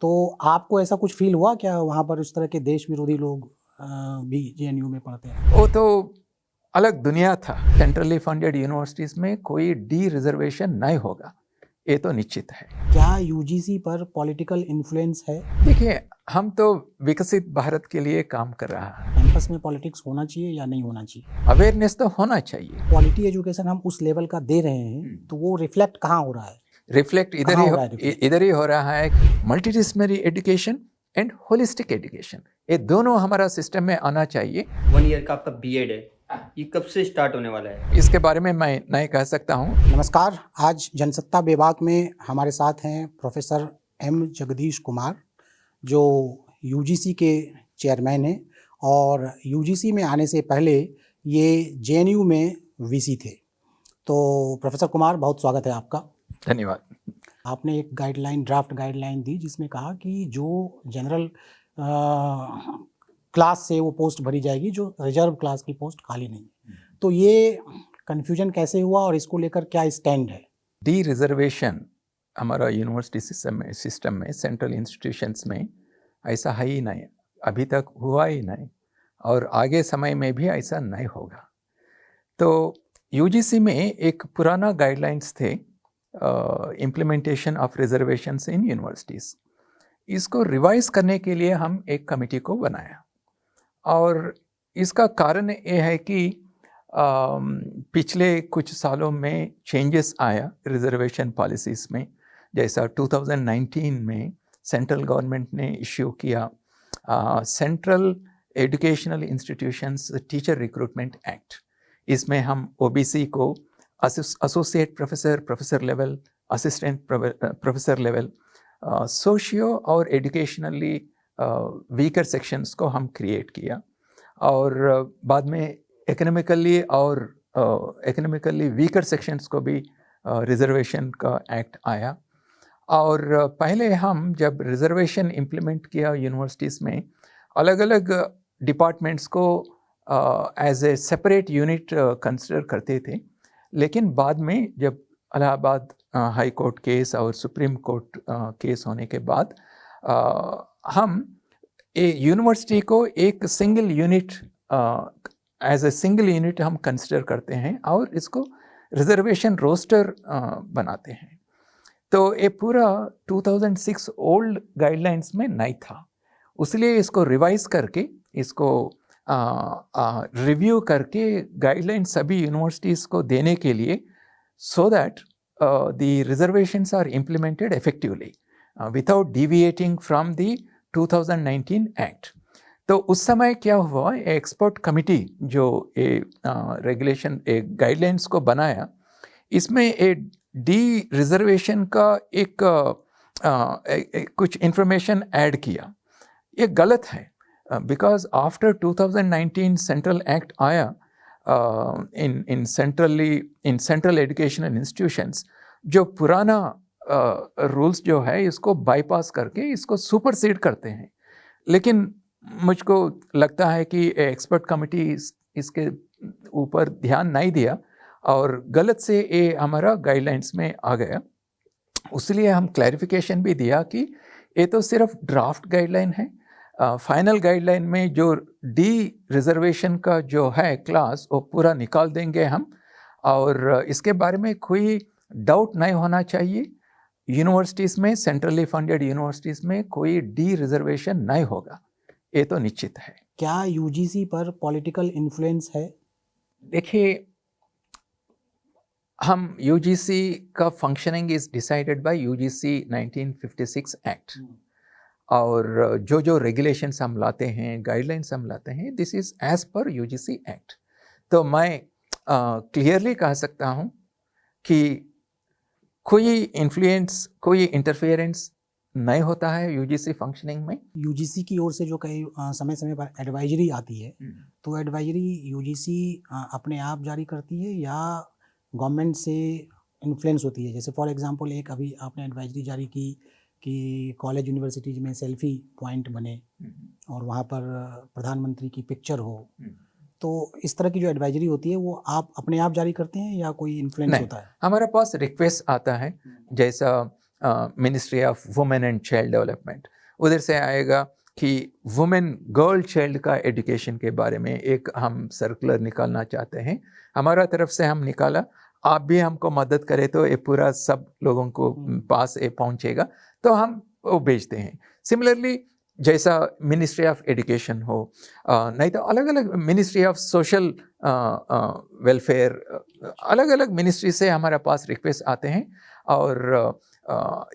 तो आपको ऐसा कुछ फील हुआ क्या वहाँ पर इस तरह के देश विरोधी लोग भी जेएनयू में पढ़ते हैं? वो तो अलग दुनिया था। सेंट्रली फंडेड यूनिवर्सिटीज़ में कोई डी रिजर्वेशन नहीं होगा, ये तो निश्चित है। क्या यूजीसी पर पॉलिटिकल इन्फ्लुएंस है? देखिए, हम तो विकसित भारत के लिए काम कर रहा है। कैंपस में पॉलिटिक्स होना चाहिए या नहीं होना चाहिए? अवेयरनेस तो होना चाहिए। क्वालिटी एजुकेशन हम उस लेवल का दे रहे हैं तो वो रिफ्लेक्ट कहाँ हो रहा है? रिफ्लेक्ट कहाँ हो रहा है reflect? इधर ही हो रहा है। Multidisciplinary education and holistic education, ये दोनों हमारा सिस्टम में आना चाहिए। 1 ईयर का आपका बीएड है, ये कब से स्टार्ट होने वाला है? इसके बारे में मैं नहीं कह सकता हूँ। नमस्कार, आज जनसत्ता बेबाक में हमारे साथ हैं प्रोफेसर एम जगदीश कुमार, जो यूजीसी के चेयरमैन हैं और यूजीसी में आने से पहले ये जेएनयू में वीसी थे। तो प्रोफेसर कुमार, बहुत स्वागत है आपका। धन्यवाद। आपने एक ड्राफ्ट गाइडलाइन दी जिसमें कहा कि जो जनरल क्लास से वो पोस्ट भरी जाएगी, जो रिजर्व क्लास की पोस्ट खाली नहीं है। तो ये कन्फ्यूजन कैसे हुआ और इसको लेकर क्या स्टैंड है? डी रिजर्वेशन हमारा यूनिवर्सिटी सिस्टम में सेंट्रल इंस्टीट्यूशंस में ऐसा है ही नहीं, अभी तक हुआ ही नहीं और आगे समय में भी ऐसा नहीं होगा। तो यूजीसी में एक पुराना गाइडलाइंस थे, implementation of reservations in universities. इसको रिवाइज करने के लिए हम एक कमेटी को बनाया और इसका कारण ये है कि पिछले कुछ सालों में चेंजेस आया रिजर्वेशन पॉलिसीज़ में। जैसा 2019 में सेंट्रल गवर्नमेंट ने इश्यू किया central educational institutions teacher recruitment act. इसमें हम ओबीसी को associate professor, professor level, assistant professor level, socio और एजुकेशनली वीकर सेक्शंस को हम क्रिएट किया और बाद में एकेडमिकली वीकर सेक्शंस को भी रिजर्वेशन का एक्ट आया। और पहले हम जब रिजर्वेशन इम्प्लीमेंट किया यूनिवर्सिटीज़ में, अलग अलग डिपार्टमेंट्स को as a separate unit consider करते थे, लेकिन बाद में जब इलाहाबाद हाई कोर्ट केस और सुप्रीम कोर्ट केस होने के बाद हम यूनिवर्सिटी को एक single unit as a single unit हम कंसिडर करते हैं और इसको रिजर्वेशन रोस्टर बनाते हैं। तो ये पूरा 2006 ओल्ड गाइडलाइंस में नहीं था, उसलिए इसको रिवाइज करके, इसको रिव्यू करके गाइडलाइन सभी यूनिवर्सिटीज़ को देने के लिए, so that the reservations are implemented effectively without deviating from the 2019 act. तो उस समय क्या हुआ, एक्सपर्ट कमिटी जो रेगुलेशन गाइडलाइंस को बनाया, इसमें डी रिजर्वेशन का एक कुछ इंफॉर्मेशन ऐड किया। ये गलत है, बिकॉज आफ्टर 2019 सेंट्रल एक्ट आया इन सेंट्रल एजुकेशनल इंस्टीट्यूशंस, जो पुराना रूल्स जो है इसको बाईपास करके इसको सुपरसीड करते हैं। लेकिन मुझको लगता है कि एक्सपर्ट कमिटी इसके ऊपर ध्यान नहीं दिया और गलत से ये हमारा गाइडलाइंस में आ गया। उसलिए हम क्लैरिफिकेशन भी दिया कि ये तो सिर्फ ड्राफ्ट गाइडलाइन है, फाइनल गाइडलाइन में जो डी रिजर्वेशन का जो है क्लास वो पूरा निकाल देंगे हम, और इसके बारे में कोई डाउट नहीं होना चाहिए। यूनिवर्सिटीज़ में, सेंट्रली फंडेड यूनिवर्सिटीज़ में कोई डी रिजर्वेशन नहीं होगा, ये तो निश्चित है। क्या यूजीसी पर पॉलिटिकल इन्फ्लुएंस है? देखिए, हम यूजीसी का functioning is decided by UGC 1956 act, और जो रेगुलेशंस हम लाते हैं, गाइडलाइंस हम लाते हैं, this is as per UGC act. तो मैं क्लियरली कह सकता हूँ कि कोई इन्फ्लुएंस, कोई इंटरफेरेंस नहीं होता है यूजीसी फंक्शनिंग में। यूजीसी की ओर से जो कई समय समय पर एडवाइजरी आती है, तो एडवाइजरी यूजीसी अपने आप जारी करती है या गवर्नमेंट से इन्फ्लुएंस होती है? जैसे फॉर एग्जांपल एक अभी आपने एडवाइजरी जारी की कि कॉलेज यूनिवर्सिटीज़ में सेल्फी पॉइंट बने और वहाँ पर प्रधानमंत्री की पिक्चर हो, तो इस तरह की जो एडवाइजरी होती है वो आप अपने आप जारी करते हैं या कोई इन्फ्लुएंस होता है? हमारे पास रिक्वेस्ट आता है, जैसा ministry of women and child development, उधर से आएगा कि वुमेन गर्ल चाइल्ड का एजुकेशन के बारे में एक हम सर्कुलर निकालना चाहते हैं, हमारा तरफ से हम निकाला, आप भी हमको मदद करें तो ये पूरा सब लोगों को पास ये पहुंचेगा, तो हम वो भेजते हैं। सिमिलरली जैसा मिनिस्ट्री ऑफ एजुकेशन हो, नहीं तो अलग अलग मिनिस्ट्री ऑफ सोशल वेलफेयर, अलग अलग मिनिस्ट्री से हमारे पास रिक्वेस्ट आते हैं, और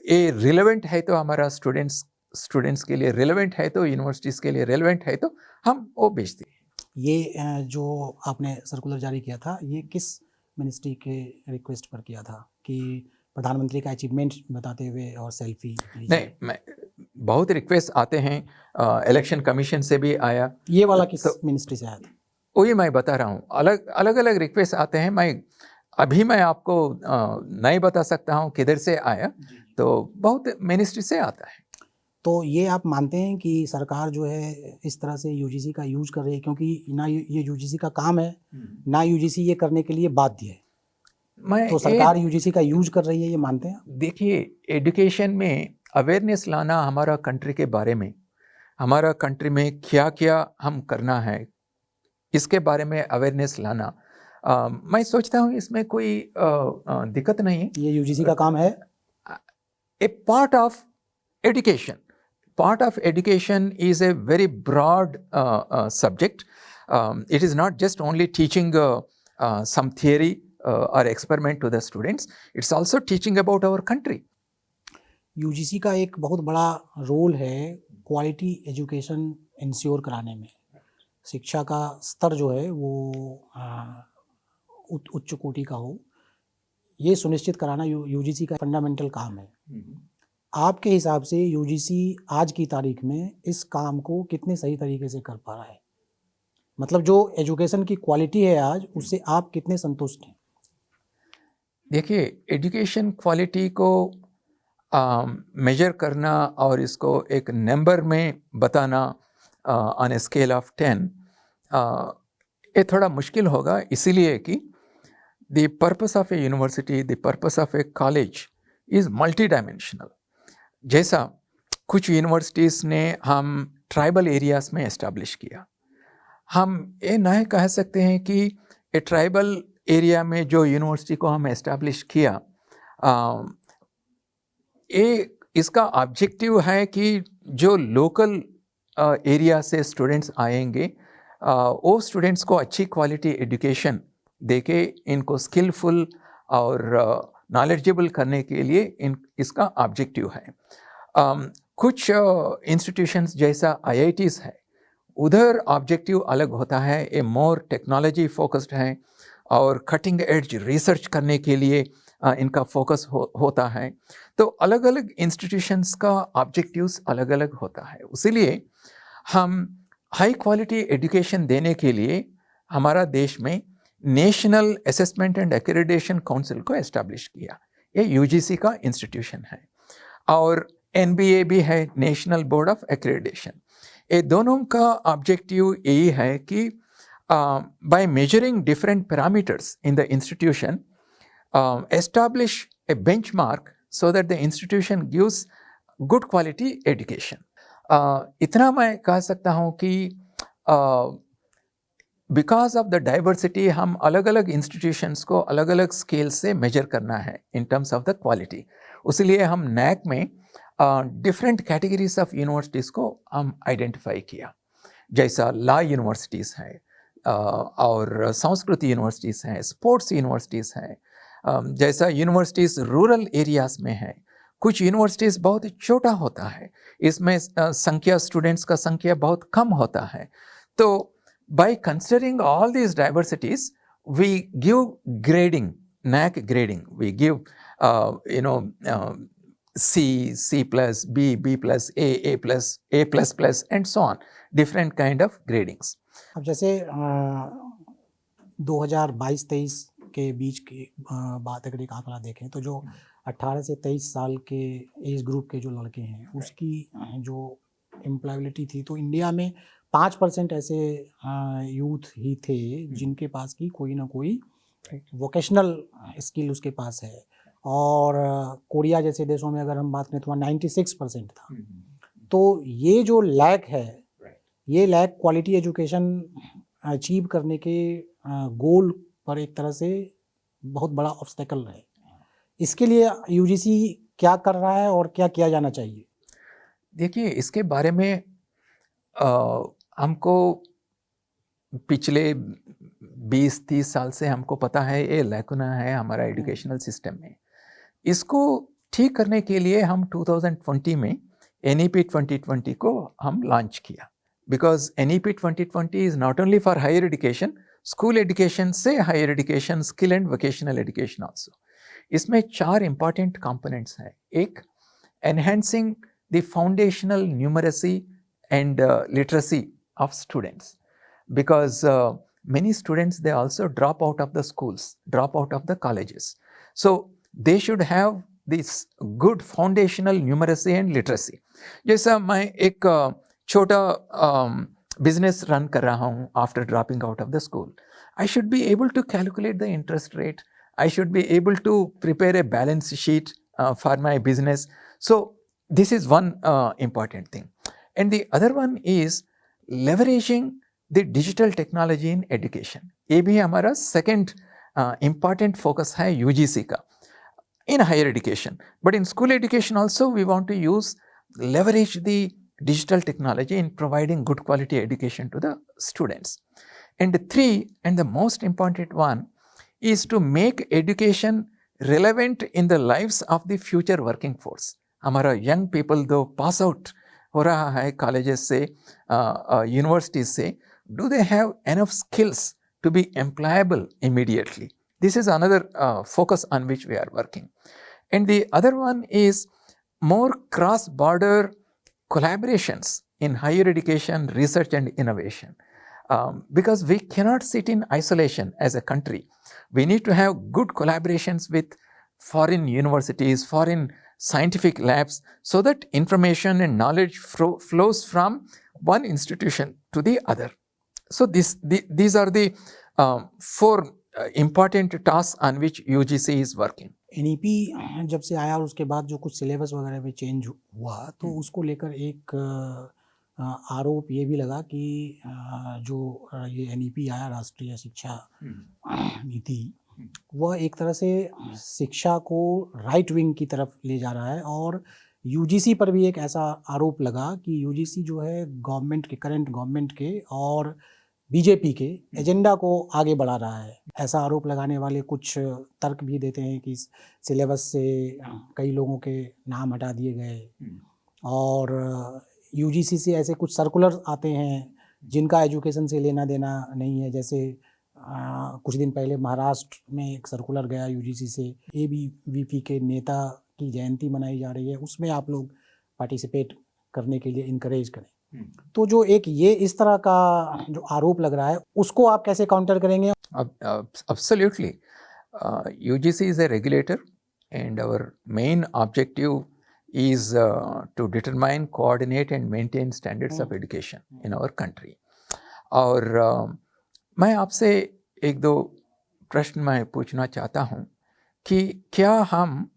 ये रिलेवेंट है तो हमारा स्टूडेंट्स के लिए रिलेवेंट है, तो यूनिवर्सिटीज़ के लिए रिलेवेंट है, तो हम वो भेजते हैं। ये जो आपने सर्कुलर जारी किया था, ये किस मिनिस्ट्री के रिक्वेस्ट पर किया था कि प्रधानमंत्री का अचीवमेंट बताते हुए और सेल्फी? नहीं, बहुत रिक्वेस्ट आते हैं, इलेक्शन कमीशन से भी आया। ये वाला किस मिनिस्ट्री से आया था? वही मैं बता रहा हूँ, अलग अलग रिक्वेस्ट आते हैं। मैं आपको नहीं बता सकता हूँ किधर से आया, तो बहुत मिनिस्ट्री से आता है। तो ये आप मानते हैं कि सरकार जो है इस तरह से यूजीसी का यूज कर रही है, क्योंकि ना ये यूजीसी का काम है, ना यूजीसी ये करने के लिए बाध्य है, तो सरकार यूजीसी का यूज कर रही है, ये मानते हैं? देखिए, एजुकेशन में अवेयरनेस लाना हमारा कंट्री के बारे में, हमारा कंट्री में क्या क्या हम करना है, इसके बारे में अवेयरनेस लाना, मैं सोचता हूँ इसमें कोई दिक्कत नहीं है। ये यूजीसी का काम है। A part of education. Part of education is a very broad subject. It is not just only teaching some theory or experiment to the students. It's also teaching about our country. UGC का एक बहुत बड़ा role है quality education ensure कराने में। शिक्षा का स्तर जो है वो उच्च कोटि का हो, ये सुनिश्चित कराना यूजीसी का फंडामेंटल काम है। आपके हिसाब से यूजीसी आज की तारीख में इस काम को कितने सही तरीके से कर पा रहा है? मतलब जो एजुकेशन की क्वालिटी है आज, उससे आप कितने संतुष्ट हैं? देखिए, एजुकेशन क्वालिटी को मेजर करना और इसको एक नंबर में बताना ऑन ए स्केल ऑफ 10, ये थोड़ा मुश्किल होगा, इसीलिए कि the purpose of A university, the purpose of A college is multi dimensional. जैसा कुछ यूनिवर्सिटीज़ ने हम ट्राइबल एरियाज़ में इस्टेब्लिश किया, हम ये नहीं कह सकते हैं कि ए ट्राइबल एरिया में जो यूनिवर्सिटी को हम इस्टेब्लिश किया, ये इसका ऑब्जेक्टिव है कि जो लोकल एरिया से स्टूडेंट्स आएंगे, वो स्टूडेंट्स को अच्छी क्वालिटी एजुकेशन देके इनको स्किलफुल और नॉलेजेबल करने के लिए इसका ऑब्जेक्टिव है। कुछ इंस्टीट्यूशंस जैसा IITs है, उधर ऑब्जेक्टिव अलग होता है, ये मोर टेक्नोलॉजी फोकस्ड है और कटिंग एज रिसर्च करने के लिए इनका फोकस होता है। तो अलग अलग इंस्टीट्यूशंस का ऑब्जेक्टिव्स अलग अलग होता है, इसीलिए हम हाई क्वालिटी एजुकेशन देने के लिए हमारा देश में national assessment and accreditation council को एस्टैब्लिश किया। ये यूजीसी का इंस्टीट्यूशन है, और NBA भी है, नेशनल बोर्ड ऑफ एक्रेडिटेशन। ये दोनों का ऑब्जेक्टिव यही है कि by measuring different parameters in the institution, establish A benchmark so that the institution gives good quality education. इतना मैं कह सकता हूँ कि बिकॉज ऑफ द डाइवर्सिटी हम अलग अलग इंस्टीट्यूशंस को अलग अलग स्केल से मेजर करना है in terms of the quality. इसलिए हम NAAC में डिफरेंट कैटेगरीज ऑफ यूनिवर्सिटीज़ को हम आइडेंटिफाई किया, जैसा लॉ यूनिवर्सिटीज़ हैं और संस्कृत यूनिवर्सिटीज़ हैं, स्पोर्ट्स यूनिवर्सिटीज़ हैं, जैसा यूनिवर्सिटीज़ रूरल एरियाज़ में है। कुछ यूनिवर्सिटीज़ बहुत छोटा होता है, इसमें स्टूडेंट्स का संख्या बहुत कम होता है। तो by considering all these diversities, we give grading, NAAC grading. We give, C, C+, B, B+, A+, A++, and so on. Different kind of gradings. अब जैसे 2022-23 के बीच की बात अगर एक आंकड़ा देखें, तो जो 18 से 23 साल के एज ग्रुप के जो लड़के हैं, उसकी जो एम्प्लॉयबिलिटी थी, तो इंडिया में 5% ऐसे यूथ ही थे जिनके पास की कोई ना कोई वोकेशनल स्किल उसके पास है। और कोरिया जैसे देशों में अगर हम बात करें तो वहाँ 96% था। तो ये जो लैक है, ये लैक क्वालिटी एजुकेशन अचीव करने के गोल पर एक तरह से बहुत बड़ा ऑब्स्टेकल है। इसके लिए यूजीसी क्या कर रहा है और क्या किया जाना चाहिए? देखिए, इसके बारे में हमको पिछले 20-30 साल से हमको पता है ये लैकुना है हमारा एजुकेशनल सिस्टम में। इसको ठीक करने के लिए हम 2020 में NEP 2020 को हम लॉन्च किया, because NEP 2020 is not only for higher education, school education से higher education, skill and vocational education also. इसमें 4 इंपॉर्टेंट कंपोनेंट्स हैं। एक, enhancing the foundational numeracy and literacy of students, because many students, they also drop out of the schools, drop out of the colleges, so they should have this good foundational numeracy and literacy. जैसा मैं एक छोटा business run कर रहा हूँ after dropping out of the school, I should be able to calculate the interest rate, I should be able to prepare a balance sheet for my business. So this is one important thing. And the other one is leveraging the digital technology in education. ये भी हमारा second important focus है UGC का in higher education. But in school education also we want to leverage the digital technology in providing good quality education to the students. And 3, and the most important one, is to make education relevant in the lives of the future working force. हमारा young people though pass out हो रहा है colleges से, universities से, do they have enough skills to be employable immediately? This is another focus on which we are working. And the other one is more cross border collaborations in higher education, research and innovation, because we cannot sit in isolation as a country. We need to have good collaborations with foreign universities, foreign scientific labs, so that information and knowledge flows from one institution to the other. So these are the 4 important tasks on which UGC is working. NEP जब से आया और उसके बाद जो कुछ syllabus वगैरह में चेंज हुआ, तो उसको लेकर एक आरोप ये भी लगा कि जो ये NEP आया, राष्ट्रीय शिक्षा नीति, वह एक तरह से शिक्षा को राइट विंग की तरफ ले जा रहा है। और UGC पर भी एक ऐसा आरोप लगा कि UGC जो है गवर्नमेंट के, करंट गवर्नमेंट के और बीजेपी के एजेंडा को आगे बढ़ा रहा है। ऐसा आरोप लगाने वाले कुछ तर्क भी देते हैं कि सिलेबस से कई लोगों के नाम हटा दिए गए, और UGC से ऐसे कुछ सर्कुलर आते हैं जिनका एजुकेशन से लेना देना नहीं है। जैसे कुछ दिन पहले महाराष्ट्र में एक सर्कुलर गया UGC से, ABVP के नेता की जयंती मनाई जा रही है, उसमें आप लोग पार्टिसिपेट करने के लिए इनकरेज करें। तो जो एक ये इस तरह का जो आरोप लग रहा है, उसको आप कैसे काउंटर करेंगे? Absolutely. UGC is a regulator and our main objective is to determine, coordinate and maintain standards of education in our country. और मैं आपसे 1-2 प्रश्न मैं पूछना चाहता हूँ कि क्या हम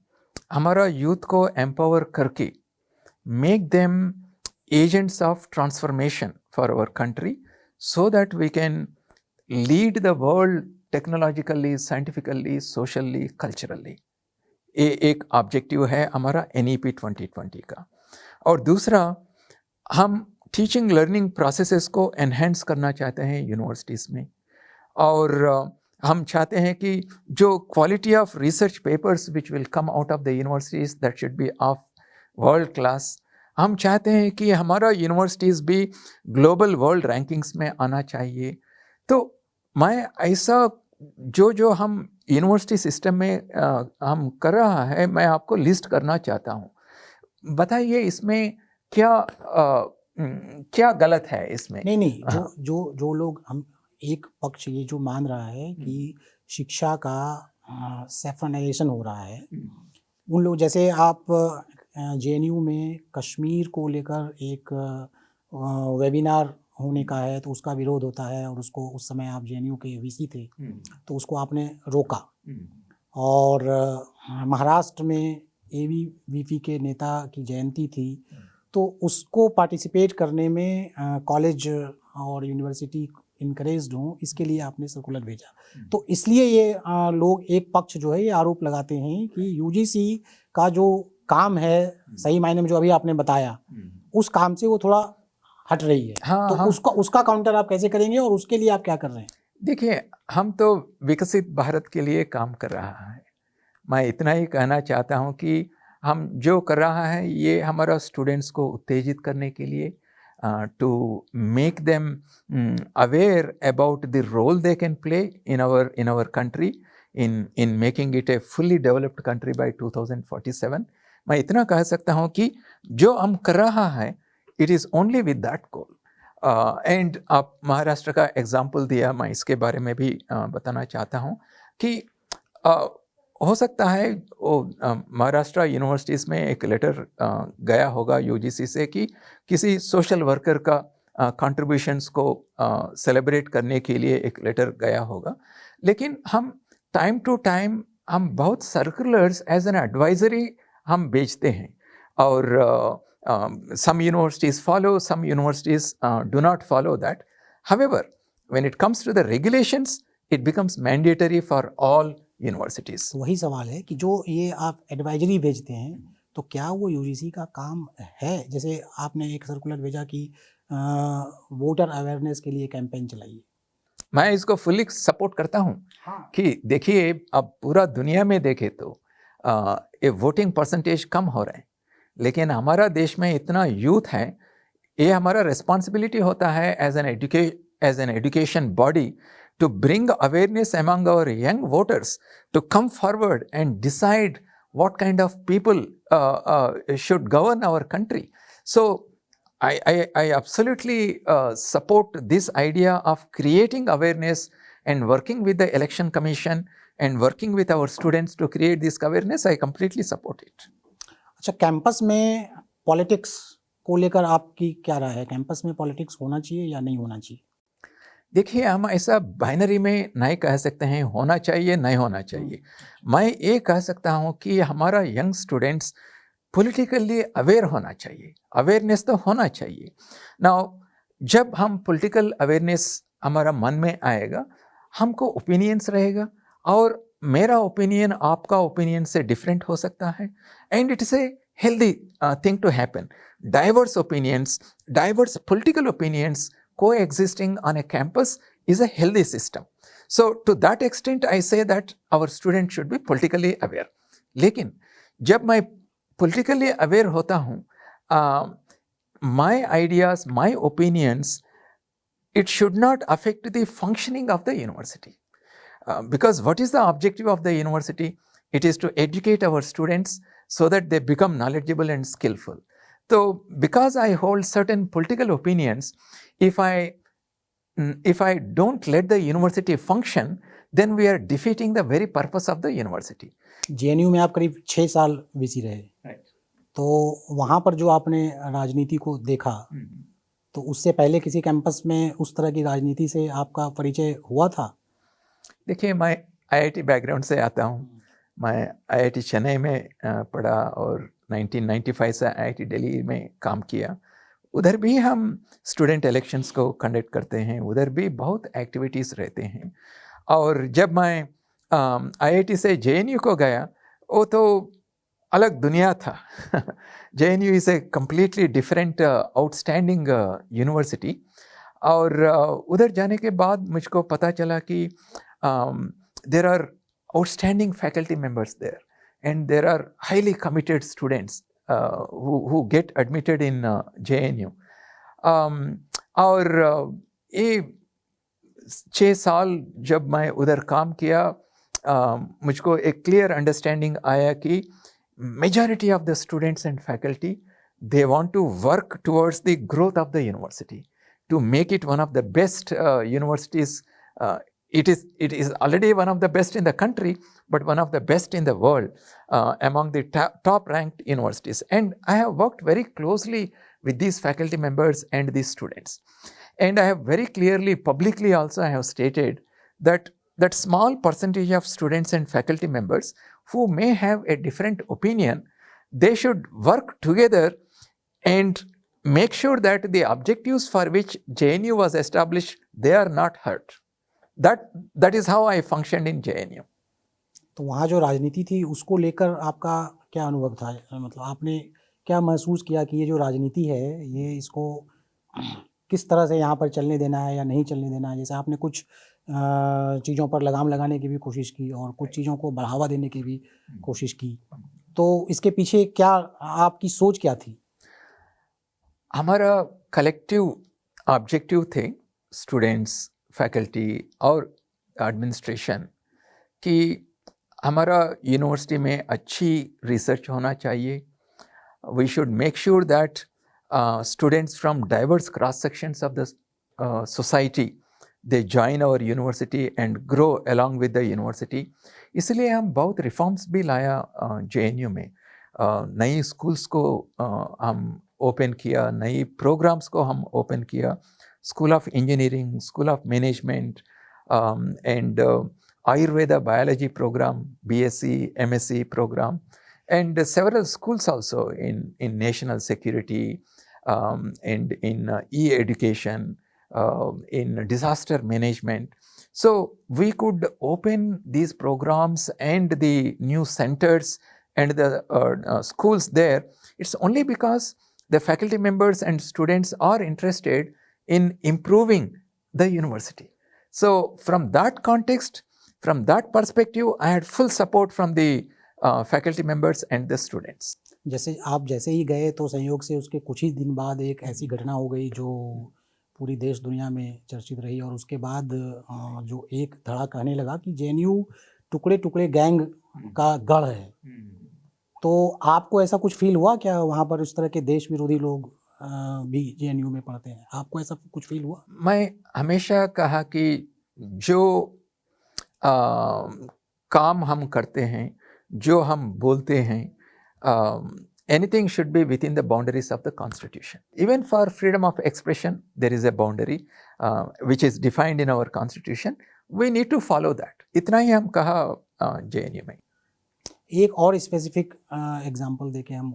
हमारा यूथ को एम्पावर करके make them agents of transformation for our country, so that we can lead the world technologically, scientifically, socially, culturally. ये एक ऑब्जेक्टिव है हमारा NEP 2020 का। और दूसरा, हम टीचिंग लर्निंग प्रोसेसेस को एनहेंस करना चाहते हैं यूनिवर्सिटीज़ में, और हम चाहते हैं कि जो quality of research papers which will come out of the universities, that should be of world class. हम चाहते हैं कि हमारा यूनिवर्सिटीज़ भी ग्लोबल वर्ल्ड रैंकिंग्स में आना चाहिए। तो मैं ऐसा जो हम यूनिवर्सिटी सिस्टम में हम कर रहा है, मैं आपको लिस्ट करना चाहता हूँ। बताइए इसमें क्या गलत है इसमें? नहीं, जो लोग, हम एक पक्ष ये जो मान रहा है कि शिक्षा का सेफ्रनाइजेशन हो रहा है, उन लोग, जैसे आप JNU में कश्मीर को लेकर एक वेबिनार होने का है तो उसका विरोध होता है, और उसको, उस समय आप JNU के VC थे तो उसको आपने रोका। और महाराष्ट्र में ABVP के नेता की जयंती थी, तो उसको पार्टिसिपेट करने में कॉलेज और यूनिवर्सिटी इनकरेज्ड हों, इसके लिए आपने सर्कुलर भेजा। तो इसलिए ये लोग एक पक्ष जो है ये आरोप लगाते हैं कि UGC का जो काम है, सही मायने में जो अभी आपने बताया, उस काम से वो थोड़ा हट रही है। हाँ, तो हाँ। उसका काउंटर आप कैसे करेंगे और उसके लिए आप क्या कर रहे हैं? देखिए, हम तो विकसित भारत के लिए काम कर रहा है। मैं इतना ही कहना चाहता हूँ कि हम जो कर रहा है ये हमारा स्टूडेंट्स को उत्तेजित करने के लिए, to make them aware about the role they can play in our country in making it a fully developed country by 2047। मैं इतना कह सकता हूँ कि जो हम कर रहा है it is only with that goal. And आप महाराष्ट्र का एग्जाम्पल दिया, मैं इसके बारे में भी बताना चाहता हूँ कि हो सकता है वो महाराष्ट्र यूनिवर्सिटीज़ में एक लेटर गया होगा UGC से कि किसी सोशल वर्कर का कंट्रीब्यूशंस को सेलिब्रेट करने के लिए एक लेटर गया होगा, लेकिन हम टाइम टू टाइम हम बहुत सर्कुलर्स एज एन एडवाइजरी हम भेजते हैं, और some universities follow, some universities do not follow that. However, when it comes to the regulations, it becomes mandatory for all universities. तो वही सवाल है कि जो ये आप एडवाइजरी भेजते हैं, तो क्या वो UGC का काम है? जैसे आपने एक सर्कुलर भेजा कि वोटर अवेयरनेस के लिए कैंपेन चलाइए। मैं इसको फुल्ली सपोर्ट करता हूँ। हाँ। कि देखिए, अब पूरा दुनिया में देखें तो ये वोटिंग परसेंटेज कम हो रहे हैं, लेकिन हमारा देश में इतना यूथ है, ये हमारा रिस्पॉन्सिबिलिटी होता है as an education body to bring awareness among our young voters to come forward and decide what kind of people should govern our country. So I absolutely support this idea of creating awareness and working with the election commission and working with our students to create this awareness. I completely support it. अच्छा, campus में politics को लेकर आपकी क्या राय है? Campus में politics होना चाहिए या नहीं होना चाहिए? देखिए, हम ऐसा बाइनरी में नहीं कह सकते हैं होना चाहिए नहीं होना चाहिए। मैं ये कह सकता हूँ कि हमारा यंग स्टूडेंट्स पॉलिटिकली अवेयर होना चाहिए, अवेयरनेस तो होना चाहिए। नाउ जब हम पॉलिटिकल अवेयरनेस हमारा मन में आएगा, हमको ओपिनियंस रहेगा, और मेरा ओपिनियन आपका ओपिनियन से डिफरेंट हो सकता है, and it is a healthy thing to happen. Diverse opinions, diverse political opinions coexisting on a campus is a healthy system. So to that extent I say that our students should be politically aware. लेकिन जब मैं politically aware होता हूँ, my ideas, my opinions, it should not affect the functioning of the university. Because what is the objective of the university? It is to educate our students so that they become knowledgeable and skillful. So because I hold certain political opinions, if I don't let the university function, then we are defeating the very purpose of the university. JNU में आप करीब 6 साल VC रहे, Right. तो वहाँ पर जो आपने राजनीति को देखा, तो उससे पहले किसी कैंपस में उस तरह की राजनीति से आपका परिचय हुआ था? देखिए, मैं IIT बैकग्राउंड से आता हूँ। मैं IIT चेन्नई में पढ़ा और 1995 से IIT दिल्ली में काम किया। उधर भी हम स्टूडेंट इलेक्शंस को कंडक्ट करते हैं, उधर भी बहुत एक्टिविटीज़ रहते हैं। और जब मैं IIT से JNU को गया, वो तो अलग दुनिया था। JNU is a completely different outstanding university. और उधर जाने के बाद मुझको पता चला कि there are outstanding faculty members there, and there are highly committed students who get admitted in JNU. और ये 6 साल जब मैं उधर काम किया, मुझको एक क्लियर अंडरस्टैंडिंग आया कि majority of the students and faculty, they want to work towards the growth of the university, to make it one of the best universities. It is already one of the best in the country, but one of the best in the world, among the top ranked universities. And I have worked very closely with these faculty members and these students. And I have very clearly, publicly also, I have stated that that small percentage of students and faculty members who may have a different opinion, they should work together and make sure that the objectives for which JNU was established, they are not hurt. That is how I functioned in JNU. तो वहाँ जो राजनीति थी उसको लेकर आपका क्या अनुभव था? मतलब आपने क्या महसूस किया कि ये जो राजनीति है ये इसको किस तरह से यहाँ पर चलने देना है या नहीं चलने देना है? जैसे आपने कुछ चीज़ों पर लगाम लगाने की भी कोशिश की और कुछ चीज़ों को बढ़ावा देने की भी कोशिश की, तो इसके पीछे क्या आपकी सोच क्या थी? हमारा कलेक्टिव ऑब्जेक्टिव थे स्टूडेंट्स, फैकल्टी और एडमिनिस्ट्रेशन कि हमारा यूनिवर्सिटी में अच्छी रिसर्च होना चाहिए. We should make sure that students from diverse cross sections of the society, they join our university and grow along with the university. इसलिए हम बहुत रिफॉर्म्स भी लाया JNU में. नई स्कूल्स को हम ओपन किया, नई प्रोग्राम्स को हम ओपन किया. School of engineering, school of management and Ayurveda biology program, BSc, MSc program, and several schools also in national security, and in e-education, in disaster management. So we could open these programs and the new centers and the schools there. It's only because the faculty members and students are interested in improving the university. So from that context, from that perspective, I had full support from the faculty members and the students. जैसे ही गए तो संयोग से उसके कुछ ही दिन बाद एक ऐसी घटना हो गई जो पूरी देश दुनिया में चर्चित रही और उसके बाद जो एक धड़ा कहने लगा कि JNU टुकड़े टुकड़े गैंग का गढ़ है. तो आपको ऐसा कुछ फील हुआ क्या? वहाँ पर उस तरह के देश विरोधी लोग भी JNU में पढ़ते हैं, आपको ऐसा कुछ फील हुआ? मैं हमेशा कहा कि जो काम हम करते हैं, जो हम बोलते हैं, anything should be within the boundaries of the Constitution. Even for freedom of expression, there is a boundary which is defined in our Constitution. We need to follow that. इतना ही हम कहा JNU में. एक और स्पेसिफिक एग्जांपल देके हम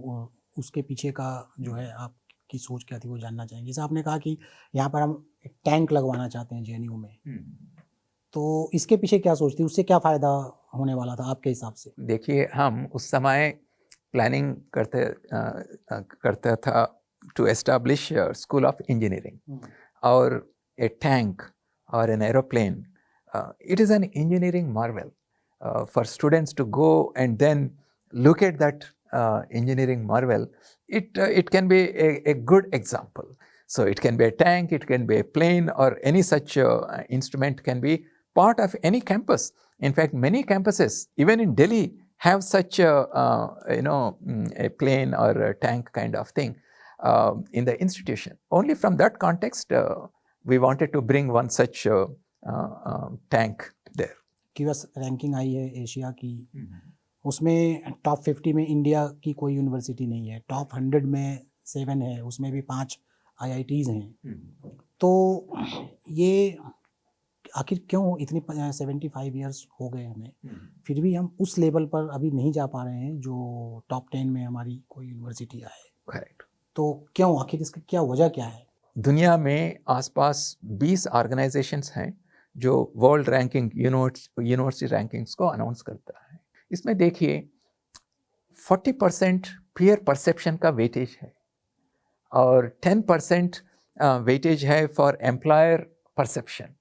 उसके पीछे का जो है आपकी सोच क्या थी वो जानना चाहेंगे. जैसे आपने कहा कि यहाँ पर हम एक टैंक लगवाना चाहते हैं JNU में, तो इसके पीछे क्या सोच थी? उससे क्या फ़ायदा होने वाला था आपके हिसाब से? देखिए, हम उस समय प्लानिंग करता था to establish school of engineering और ए टैंक और an aeroplane. It is an engineering marvel for students to go and then look at that engineering marvel. It can be a good example. So it can be a tank, it can be a plane, or any such instrument can be part of any campus. In fact, many campuses, even in Delhi, have such a plane or a tank kind of thing in the institution. Only from that context, we wanted to bring one such tank there. QS ranking आई है Asia की, उसमें top 50 में India की कोई university नहीं है. Top 100 में 7 है, उसमें भी 5 IITs हैं. तो ये आखिर क्यों इतनी 75 ईयर्स हो गए हमें, फिर भी हम उस लेवल पर अभी नहीं जा पा रहे हैं जो टॉप 10 में हमारी कोई यूनिवर्सिटी आए? करेक्ट. तो क्यों, आखिर इसका क्या वजह क्या है? दुनिया में आसपास 20 ऑर्गेनाइजेशंस हैं जो वर्ल्ड रैंकिंग, यूनिवर्सिटी रैंकिंग्स को अनाउंस करता है. इसमें देखिए 40% पीयर परसेप्शन का वेटेज है और 10% वेटेज है फॉर एम्प्लॉयर परसेप्शन.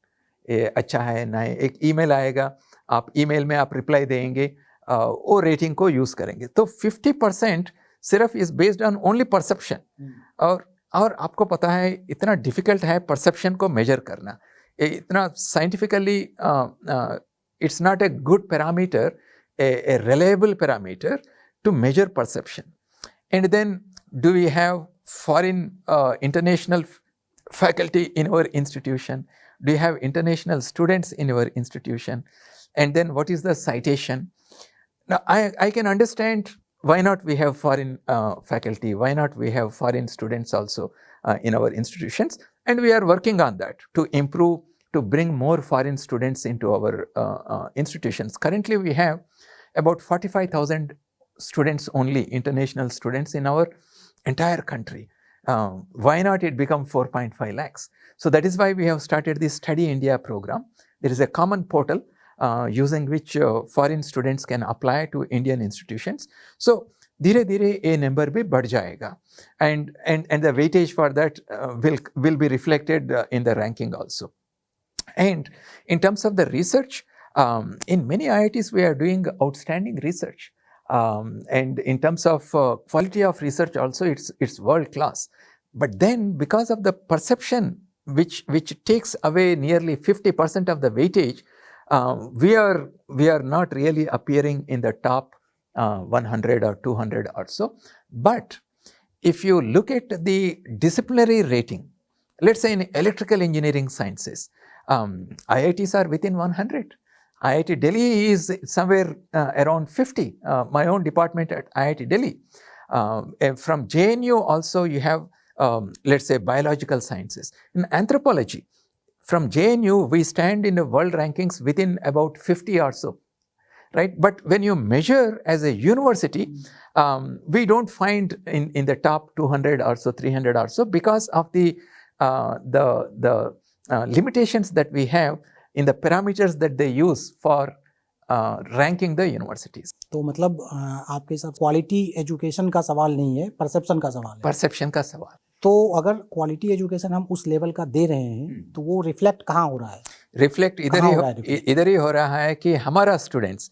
अच्छा है ना, एक ईमेल आएगा, आप ईमेल में आप रिप्लाई देंगे, वो रेटिंग को यूज़ करेंगे. तो 50% सिर्फ is based on only perception. और आपको पता है इतना डिफ़िकल्ट है परसेप्शन को मेजर करना. इतना scientifically it's not a good parameter, a reliable parameter to measure perception. And then do we have foreign international faculty in our institution? Do you have international students in your institution? And then what is the citation? Now I can understand why not we have foreign faculty, why not we have foreign students also in our institutions, and we are working on that to improve, to bring more foreign students into our institutions. Currently, we have about 45,000 students only, international students in our entire country. Why not it become 4.5 lakhs? So that is why we have started this Study India program. There is a common portal using which foreign students can apply to Indian institutions. So धीरे धीरे ये number भी बढ़ जाएगा, and the weightage for that will be reflected in the ranking also. And in terms of the research, in many IITs we are doing outstanding research, and in terms of quality of research also it's world class. But then because of the perception which takes away nearly 50% of the weightage, we are not really appearing in the top 100 or 200 or so. But if you look at the disciplinary rating, let's say in electrical engineering sciences, IITs are within 100. IIT Delhi is somewhere around 50. My own department at IIT Delhi. From JNU also you have, let's say, biological sciences. In anthropology, from JNU we stand in the world rankings within about 50 or so. Right? But when you measure as a university, we don't find in the top 200 or so, 300 or so, because of the limitations that we have in the parameters that they use for ranking the universities. तो मतलब आपके साथ quality education का सवाल नहीं है, perception का सवाल है। परसेप्शन का सवाल। तो अगर क्वालिटी एजुकेशन हम उस लेवल का दे रहे हैं तो वो रिफ्लेक्ट कहाँ हो रहा है? रिफ्लेक्ट इधर ही हो रहा है कि हमारा स्टूडेंट्स,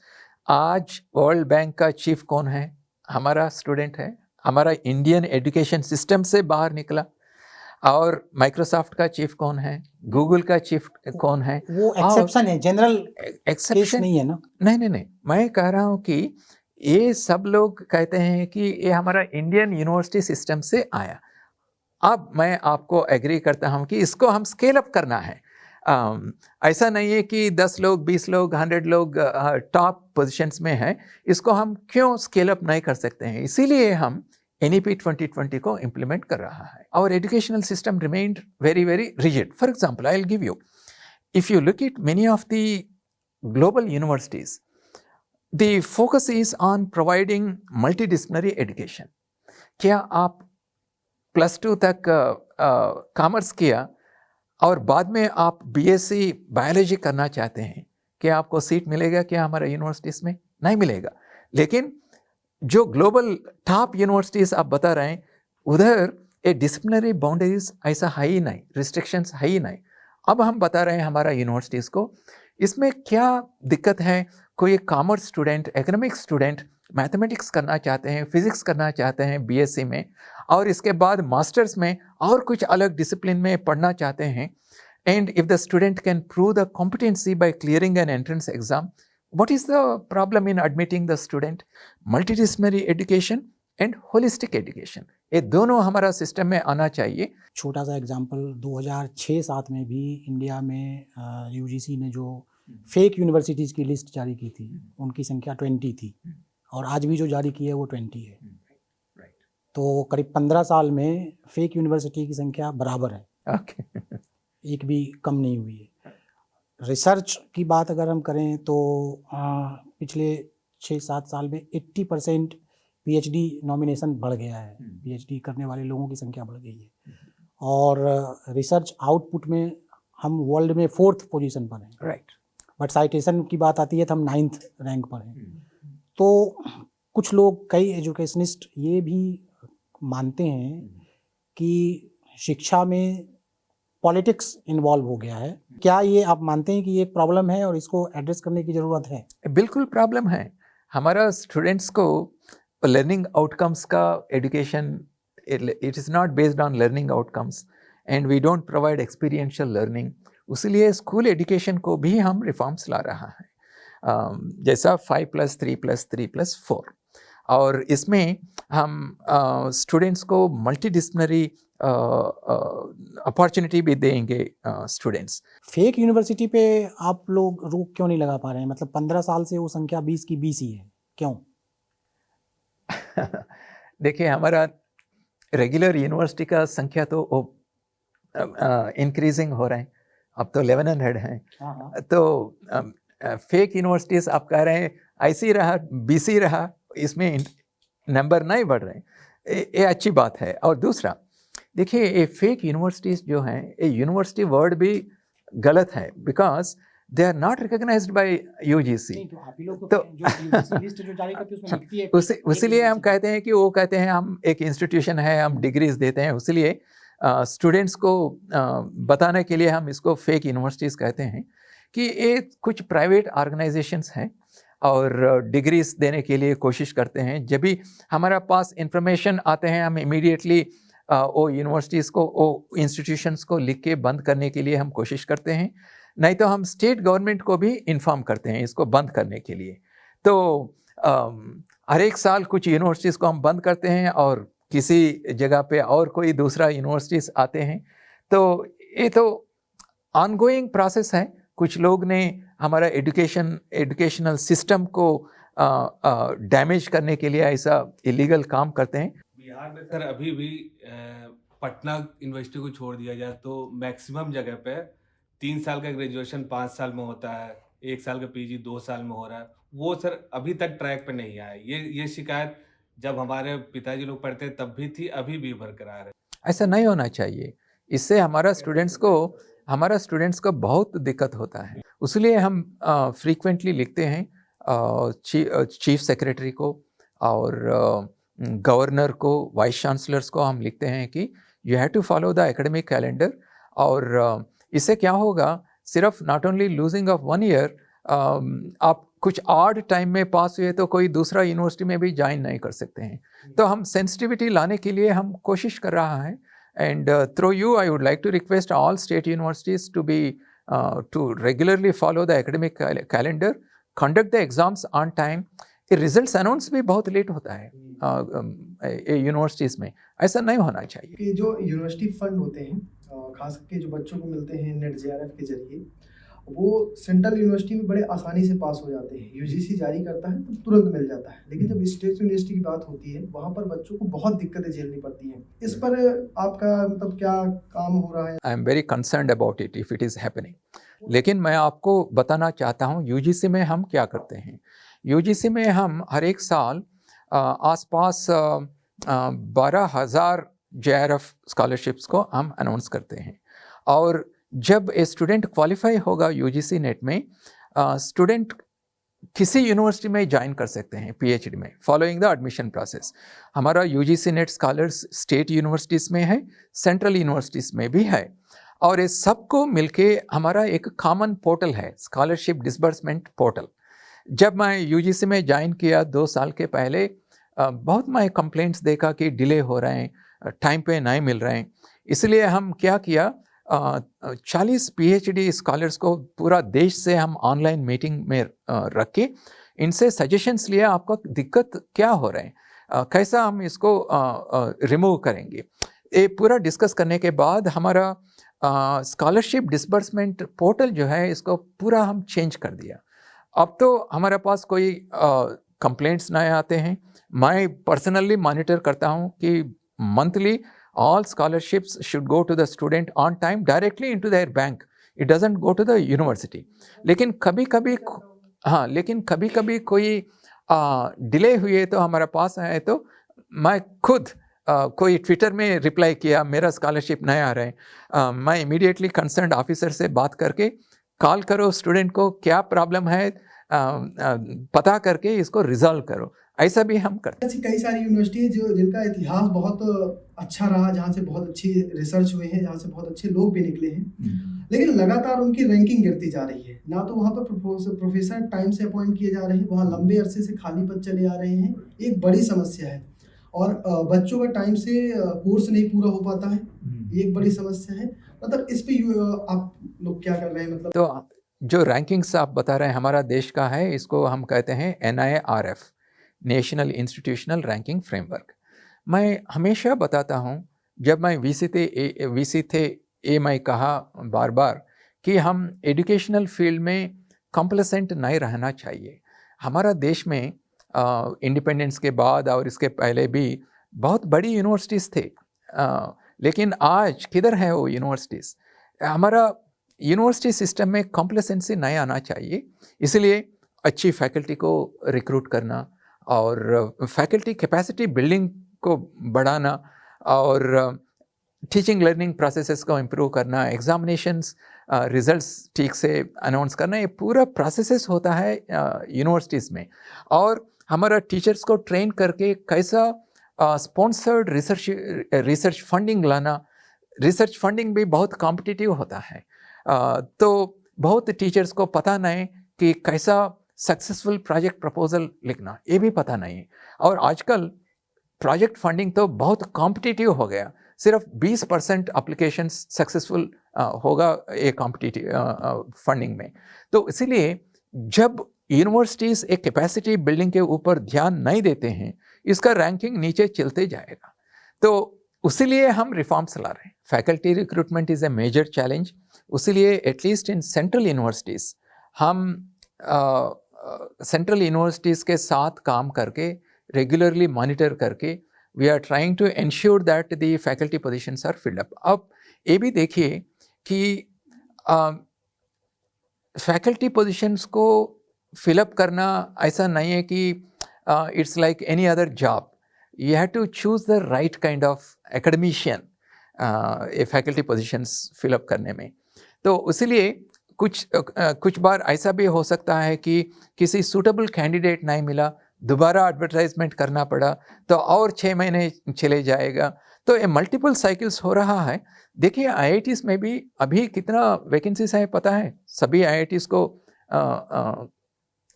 आज वर्ल्ड बैंक का चीफ कौन है? हमारा स्टूडेंट है। हमारा इंडियन एजुकेशन सिस्टम से बाहर निकला। और माइक्रोसॉफ्ट का चीफ कौन है? गूगल का चीफ कौन है? वो एक्सेप्शन है, जनरल एक्सेप्शन नहीं है ना? नहीं, मैं कह रहा हूँ कि ये सब लोग कहते हैं कि ये हमारा इंडियन यूनिवर्सिटी सिस्टम से आया। अब मैं आपको एग्री करता हूँ कि इसको हम स्केल अप करना है। ऐसा नहीं है कि 10 लोग, 20 लोग, 100 लोग टॉप पोजीशंस में हैं, इसको हम क्यों स्केल अप नहीं कर सकते हैं? इसीलिए हम NEP 2020 को इम्प्लीमेंट कर रहा है। Our educational system remained very, very rigid. For example, I'll give you, if you look at many of the global universities, the focus is on providing multidisciplinary education. क्या आप +2 तक कॉमर्स किया और बाद में आप BSc बायोलॉजी करना चाहते हैं, क्या आपको सीट मिलेगा क्या हमारा यूनिवर्सिटीज़ में? नहीं मिलेगा। लेकिन जो ग्लोबल टॉप यूनिवर्सिटीज आप बता रहे हैं, उधर ए डिसिप्लिनरी बाउंड्रीज ऐसा है ही नहीं, रिस्ट्रिक्शंस है ही नहीं। अब हम बता रहे हैं हमारा यूनिवर्सिटीज़ को, इसमें क्या दिक्कत है? कोई commerce student, economics student mathematics करना चाहते हैं, फिजिक्स करना चाहते हैं BSc में, और इसके बाद मास्टर्स में और कुछ अलग डिसिप्लिन में पढ़ना चाहते हैं, and if the student can prove the competency by clearing an entrance exam, what is the problem in admitting the student? Multidisciplinary education and holistic education, ये दोनों हमारा सिस्टम में आना चाहिए। छोटा सा एग्जांपल, 2006-07 में भी इंडिया में UGC ने जो फेक यूनिवर्सिटीज़ की लिस्ट जारी की थी, उनकी संख्या 20 थी, और आज भी जो जारी की है वो 20 है। तो करीब 15 साल में फेक यूनिवर्सिटी की संख्या बराबर है। एक भी कम नहीं हुई है। रिसर्च की बात अगर हम करें तो पिछले 6-7 साल में 80% PhD नॉमिनेशन बढ़ गया है। PhD करने वाले लोगों की संख्या बढ़ गई है, और रिसर्च आउटपुट में हम वर्ल्ड में 4th पोजीशन पर हैं। राइट। बट साइटेशन की बात आती है तो हम 9th रैंक पर हैं। तो कुछ लोग, कई एजुकेशनिस्ट ये भी मानते हैं कि शिक्षा में पॉलिटिक्स इन्वॉल्व हो गया है। क्या ये आप मानते हैं कि ये एक प्रॉब्लम है और इसको एड्रेस करने की ज़रूरत है? बिल्कुल प्रॉब्लम है। हमारा स्टूडेंट्स को लर्निंग आउटकम्स का education, it is not based on learning outcomes, and we don't provide experiential learning. उसलिए स्कूल एजुकेशन को भी हम रिफॉर्म्स ला रहा है, जैसा 5+3+3+4, और इसमें हम स्टूडेंट्स को मल्टीडिसिप्लिनरी अपॉर्चुनिटी भी देंगे स्टूडेंट्स। फेक यूनिवर्सिटी पे आप लोग रोक क्यों नहीं लगा पा रहे हैं? मतलब 15 साल से वो संख्या 20 की 20 ही है, क्यों? देखिए, हमारा रेगुलर यूनिवर्सिटी का संख्या तो इंक्रीजिंग हो रहा है, अब तो 1100 हैं। हाँ हाँ तो फेक यूनिवर्सिटीज़ आप कह रहे हैं ऐसी रहा, बीसी रहा, इसमें नंबर नहीं बढ़ रहे हैं, ये अच्छी बात है। और दूसरा देखिए, ये फेक यूनिवर्सिटीज़ जो हैं, ये यूनिवर्सिटी वर्ड भी गलत है, because they are not recognised by UGC. नहीं, तो आप ही लोग तो जो यूजीसी लिस्ट जो जारी करती है उसमें लिखती है उसीलिए हम कहते हैं कि वो कहते हैं हम एक इंस्टीट्यूशन है, हम डिग्रीज देते हैं, उसीलिए स्टूडेंट्स को बताने के लिए हम इसको फेक यूनिवर्सिटीज़ कहते हैं कि ये कुछ प्राइवेट ऑर्गेनाइजेशंस हैं और डिग्रीज देने के लिए कोशिश करते हैं। जब भी हमारा पास इंफॉर्मेशन आते हैं, हम इमीडिएटली वो यूनिवर्सिटीज़ को, वो इंस्टीट्यूशंस को लिख के बंद करने के लिए हम कोशिश करते हैं, नहीं तो हम स्टेट गवर्नमेंट को भी इन्फॉर्म करते हैं इसको बंद करने के लिए। तो हर एक साल कुछ यूनिवर्सिटीज़ को हम बंद करते हैं और किसी जगह पे और कोई दूसरा यूनिवर्सिटीज़ आते हैं। तो ये तो ऑनगोइंग प्रोसेस है। कुछ लोग ने हमारा एजुकेशनल सिस्टम को डैमेज करने के लिए ऐसा इलीगल काम करते हैं। बिहार में सर अभी भी पटना यूनिवर्सिटी को छोड़ दिया जाए तो मैक्सिमम जगह पे 3 साल का ग्रेजुएशन 5 साल में होता है, 1 साल का पीजी 2 साल में हो रहा है। वो सर अभी तक ट्रैक पे नहीं आया। ये शिकायत जब हमारे पिताजी लोग पढ़ते तब भी थी, अभी भी बरकरार है। ऐसा नहीं होना चाहिए। इससे हमारा स्टूडेंट्स को बहुत दिक्कत होता है। इसलिए हम फ्रीक्वेंटली लिखते हैं चीफ सेक्रेटरी को और गवर्नर को, वाइस चांसलर्स को हम लिखते हैं कि you have to follow the academic calendar. और इससे क्या होगा, सिर्फ not only losing of 1 year, आप कुछ ऑड टाइम में पास हुए तो कोई दूसरा यूनिवर्सिटी में भी ज्वाइन नहीं कर सकते हैं। तो हम सेंसिटिविटी लाने के लिए हम कोशिश कर रहा है। And through you I would like to request all state universities to regularly follow the academic calendar, conduct the exams on time. ये रिजल्ट्स अनाउंस भी बहुत लेट होता है यूनिवर्सिटीज़ में, ऐसा नहीं होना चाहिए। कि जो यूनिवर्सिटी फंड होते हैं, खास करके जो बच्चों को मिलते हैं नेट जेआरएफ के जरिए, वो सेंट्रल यूनिवर्सिटी में बड़े आसानी से पास हो जाते हैं। यूजीसी जारी करता है तो तुरंत मिल जाता है, लेकिन जब स्टेट यूनिवर्सिटी की बात होती है वहाँ पर बच्चों को बहुत दिक्कतें झेलनी पड़ती हैं। इस पर आपका मतलब क्या काम हो रहा है? I am very concerned about it if it is happening. लेकिन मैं आपको बताना चाहता हूँ यूजीसी में हम क्या करते हैं। यूजीसी में हम हर एक साल आसपास 12,000 जेआरएफ स्कॉलरशिप्स को हम अनाउंस करते हैं। और जब ए स्टूडेंट क्वालिफाई होगा यूजीसी नेट में, स्टूडेंट किसी यूनिवर्सिटी में ज्वाइन कर सकते हैं पीएचडी में, फॉलोइंग द एडमिशन प्रोसेस। हमारा UGC net scholars state universities में है, सेंट्रल यूनिवर्सिटीज़ में भी है, और ये सबको मिलके हमारा एक कॉमन पोर्टल है, स्कॉलरशिप डिसबर्समेंट पोर्टल। जब मैं यूजीसी में ज्वाइन किया 2 साल के पहले, बहुत मैं कंप्लेंट्स देखा कि डिले हो रहे हैं, टाइम पे नहीं मिल रहे हैं। इसलिए हम क्या किया, 40 पीएचडी स्कॉलर्स को पूरा देश से हम ऑनलाइन मीटिंग में रख के इनसे सजेशंस लिया, आपका दिक्कत क्या हो रहे हैं, कैसा हम इसको रिमूव करेंगे। ये पूरा डिस्कस करने के बाद हमारा स्कॉलरशिप डिसबर्समेंट पोर्टल जो है, इसको पूरा हम चेंज कर दिया। अब तो हमारे पास कोई कंप्लेंट्स नहीं आते हैं। मैं पर्सनली मॉनिटर करता हूँ कि monthly all scholarships should go to the student on time directly into their bank. It doesn't go to the university. लेकिन कभी कभी कोई डिले हुए तो हमारे पास आए तो मैं खुद कोई ट्विटर में रिप्लाई किया, मेरा स्कॉलरशिप नहीं आ रहा है। मैं इमीडिएटली कंसर्न्ड ऑफिसर से बात करके, कॉल करो स्टूडेंट को, क्या प्रॉब्लम है पता करके इसको रिजॉल्व करो, ऐसा भी हम करते हैं। ऐसी कई सारी यूनिवर्सिटी है जो जिनका इतिहास बहुत अच्छा रहा, जहाँ से बहुत अच्छी रिसर्च हुए हैं, जहाँ से बहुत अच्छे लोग भी निकले हैं, लेकिन लगातार उनकी रैंकिंग गिरती जा रही है। ना तो वहाँ पर प्रोफेसर टाइम से अपॉइंट किए जा रहे हैं, वहाँ लंबे अरसे से खाली पद चले आ रहे हैं, एक बड़ी समस्या है। और बच्चों का टाइम से कोर्स नहीं पूरा हो पाता है, ये एक बड़ी समस्या है। मतलब इस पे आप लोग क्या कर रहे हैं? मतलब तो जो रैंकिंग्स आप बता रहे हैं हमारा देश का है, इसको हम कहते हैं NIRF, national institutional ranking framework. मैं हमेशा बताता हूँ, जब मैं वीसी थे, मैं कहा बार बार कि हम एजुकेशनल फील्ड में कंप्लेसेंट नहीं रहना चाहिए। हमारा देश में इंडिपेंडेंस के बाद और इसके पहले भी बहुत बड़ी यूनिवर्सिटीज़ थे, लेकिन आज किधर है वो यूनिवर्सिटीज़? हमारा यूनिवर्सिटी सिस्टम में कॉम्प्लेसेंसी नहीं आना चाहिए, इसलिए अच्छी फैकल्टी को रिक्रूट करना और फैकल्टी कैपेसिटी बिल्डिंग को बढ़ाना और टीचिंग लर्निंग प्रोसेसेस को इम्प्रूव करना, एग्जामिनेशंस रिजल्ट्स ठीक से अनाउंस करना, ये पूरा प्रोसेसेस होता है यूनिवर्सिटीज़ में। और हमारा टीचर्स को ट्रेन करके कैसा स्पॉन्सर्ड रिसर्च फंडिंग लाना, रिसर्च फंडिंग भी बहुत कॉम्पिटिटिव होता है। तो बहुत टीचर्स को पता नहीं कि कैसा सक्सेसफुल प्रोजेक्ट प्रपोजल लिखना, ये भी पता नहीं। और आजकल प्रोजेक्ट फंडिंग तो बहुत कॉम्पिटिटिव हो गया, सिर्फ 20% एप्लीकेशंस सक्सेसफुल होगा ये कॉम्पिटिटिव फंडिंग में। तो इसीलिए जब यूनिवर्सिटीज़ एक कैपेसिटी बिल्डिंग के ऊपर ध्यान नहीं देते हैं, इसका रैंकिंग नीचे चलते जाएगा। तो उसीलिए हम रिफॉर्म्स ला रहे हैं। Faculty recruitment is a major challenge, उसीलिए एटलीस्ट इन सेंट्रल यूनिवर्सिटीज़ हम सेंट्रल यूनिवर्सिटीज़ के साथ काम करके, रेगुलरली मॉनिटर करके, we are trying to ensure that the faculty positions are filled up. अब ये भी देखिए कि फैकल्टी पोजीशंस को फिलअप करना ऐसा नहीं है कि it's like any other job, you have to choose the right kind of academician ये फैकल्टी पोजीशंस फिलअप करने में। तो इसीलिए कुछ बार ऐसा भी हो सकता है कि किसी सूटेबल कैंडिडेट नहीं मिला, दोबारा एडवर्टाइजमेंट करना पड़ा, तो और 6 महीने चले जाएगा। तो ये मल्टीपल साइकिल्स हो रहा है। देखिए IITs में भी अभी कितना वैकेंसीज है पता है? सभी IITs को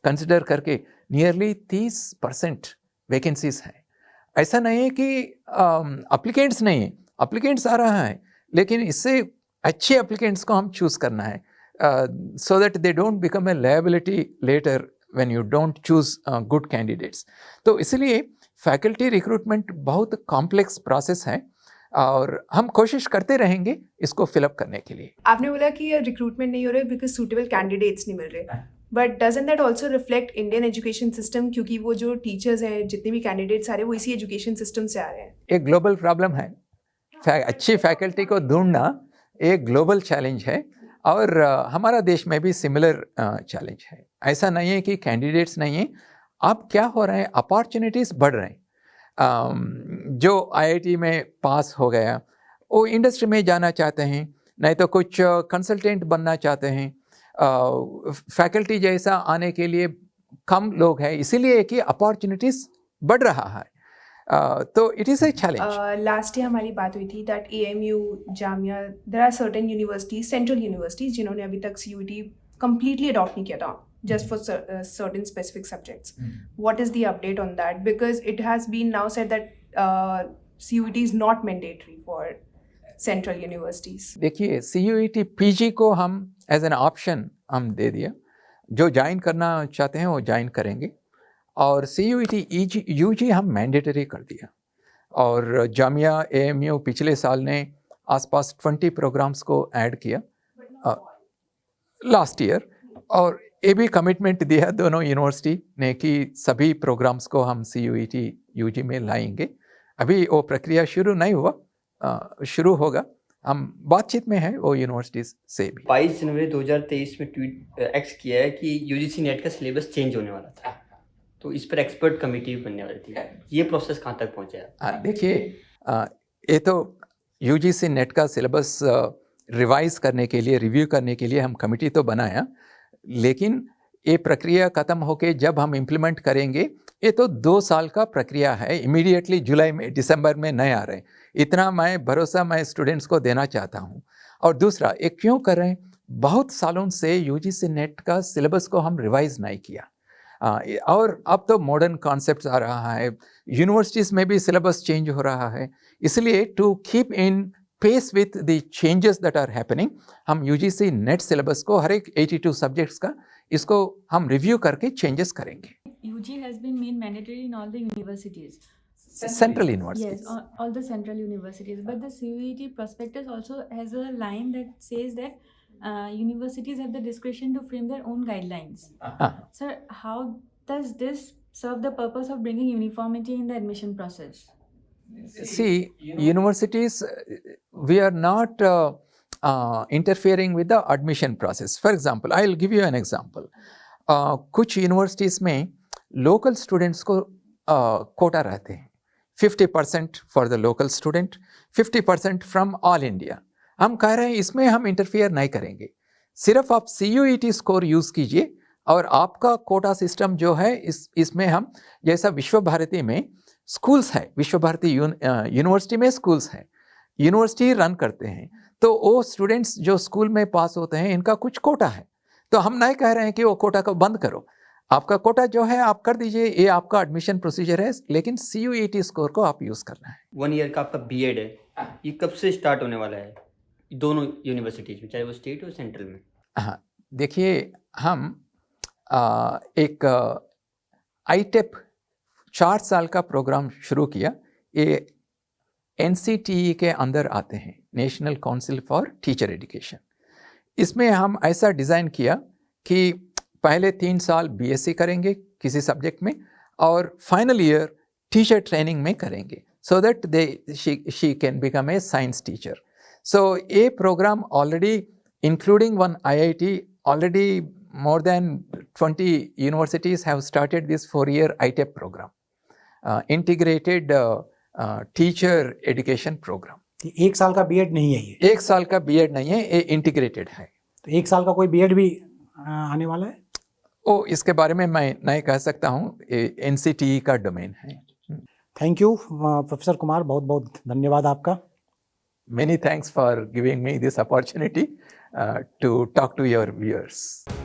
कंसिडर करके नियरली 30% वैकेंसीज हैं। ऐसा नहीं है कि एप्लीकेंट्स नहीं है, एप्लीकेंट्स आ रहा है, लेकिन इससे अच्छे एप्लीकेंट्स को हम चूज़ करना है so that they don't become a liability later when you don't choose good candidates. तो इसलिए फैकल्टी रिक्रूटमेंट बहुत कॉम्प्लेक्स प्रोसेस है और हम कोशिश करते रहेंगे इसको फिलअप करने के लिए। आपने बोला कि रिक्रूटमेंट नहीं हो रहा है बिकॉज सूटेबल कैंडिडेट्स नहीं मिल रहे, but doesn't that also reflect Indian education system? क्योंकि वो जो टीचर्स हैं, जितने भी कैंडिडेट्स आ रहे हैं, वो इसी एजुकेशन सिस्टम से आ रहे हैं। एक ग्लोबल प्रॉब्लम है, अच्छी फैकल्टी को ढूंढना एक ग्लोबल चैलेंज है और हमारा देश में भी सिमिलर चैलेंज है। ऐसा नहीं है कि कैंडिडेट्स नहीं हैं, अब क्या हो रहा है, अपॉर्चुनिटीज़ बढ़ रहे हैं। जो IIT में पास हो गया वो इंडस्ट्री में जाना चाहते हैं, नहीं तो कुछ कंसल्टेंट बनना चाहते हैं। फैकल्टी जैसा आने के लिए कम लोग हैं, इसीलिए कि अपॉर्चुनिटीज़ बढ़ रहा है। तो it is a challenge. Last year हमारी बात हुई थी that AMU, Jamia, there are certain universities, central universities, जिन्होंने अभी तक CUET कंप्लीटली अडॉप्ट नहीं किया था just for certain specific subjects. What is the update on that? Because it has been now said that CUET is not mandatory for central universities. देखिए CUET PG को हम as an option हम दे दिया, जो join करना चाहते हैं वो ज्वाइन करेंगे, और CUET UG हम मैंडेटरी कर दिया। और जामिया AMU पिछले साल ने आसपास 20 प्रोग्राम्स को ऐड किया लास्ट ईयर, और ये भी कमिटमेंट दिया दोनों यूनिवर्सिटी ने कि सभी प्रोग्राम्स को हम CUET UG में लाएंगे। अभी वो प्रक्रिया शुरू नहीं हुआ, शुरू होगा, हम बातचीत में हैं वो यूनिवर्सिटीज़ से भी। 22 जनवरी 2023 में ट्वीट एक्स किया है कि UGC नेट का सिलेबस चेंज होने वाला था, तो इस पर एक्सपर्ट कमेटी बनने वाली थी। ये प्रोसेस कहाँ तक पहुँचा है? देखिए ये तो UGC नेट का सिलेबस रिवाइज करने के लिए, रिव्यू करने के लिए हम कमेटी तो बनाया, लेकिन ये प्रक्रिया ख़त्म होके जब हम इम्प्लीमेंट करेंगे, ये तो 2 साल का प्रक्रिया है, इमीडिएटली जुलाई में, दिसंबर में नहीं आ रहे। इतना मैं भरोसा मैं स्टूडेंट्स को देना चाहता हूँ। और दूसरा, ये क्यों कर रहे हैं, बहुत सालों से UGC नेट का सिलेबस को हम रिवाइज नहीं किया, और अब तो मॉडर्न कॉन्सेप्ट्स आ रहा है, यूनिवर्सिटीज़ में भी सिलेबस चेंज हो रहा है, इसलिए to keep in pace with the changes that are happening, हम UGC नेट सिलेबस को हर एक 82 सब्जेक्ट्स का इसको हम रिव्यू करके चेंजेस करेंगे। UG has been made mandatory in all the universities. Central universities. Yes, all the central universities. But the CUET prospectus also has a line that says that universities have the discretion to frame their own guidelines. Sir, how does this serve the purpose of bringing uniformity in the admission process? See, universities, we are not interfering with the admission process. For example, I'll give you an example. कुछ universities में local students को कोटा रहते हैं, 50% for the local student, 50% from all India. हम कह रहे हैं इसमें हम इंटरफियर नहीं करेंगे, सिर्फ आप CUET स्कोर यूज़ कीजिए और आपका कोटा सिस्टम जो है इसमें हम, जैसा विश्व भारती में स्कूल्स है, विश्व भारती यूनिवर्सिटी में स्कूल्स है, यूनिवर्सिटी रन करते हैं, तो वो स्टूडेंट्स जो स्कूल में पास होते हैं इनका कुछ कोटा है. तो हम नहीं कह रहे हैं कि वो कोटा को बंद करो, आपका कोटा जो है आप कर दीजिए, ये आपका एडमिशन प्रोसीजर है, लेकिन CUET स्कोर को आप यूज़ करना है. 1 ईयर का आपका B.Ed है, ये कब से स्टार्ट होने वाला है दोनों यूनिवर्सिटीज़ में, चाहे वो स्टेट हो सेंट्रल में? हाँ, देखिए हम एक ITEP 4 साल का प्रोग्राम शुरू किया. ये NCTE के अंदर आते हैं, national council for teacher education. इसमें हम ऐसा डिज़ाइन किया कि पहले 3 साल BSc करेंगे किसी सब्जेक्ट में और फाइनल ईयर टीचर ट्रेनिंग में करेंगे, so that she can become a science teacher. So ये programme already including one IIT, already more than 20 universities have started this 4-year ITEP program, integrated teacher education program. एक साल का B.Ed नहीं है ये? एक साल का B.Ed नहीं है, ये इंटीग्रेटेड है. तो एक साल का कोई B.Ed भी आने वाला है? ओ, इसके बारे में मैं नहीं कह सकता हूँ, NCTE का डोमेन है. थैंक यू प्रोफेसर कुमार, बहुत बहुत धन्यवाद आपका. Many thanks for giving me this opportunity to talk to your viewers.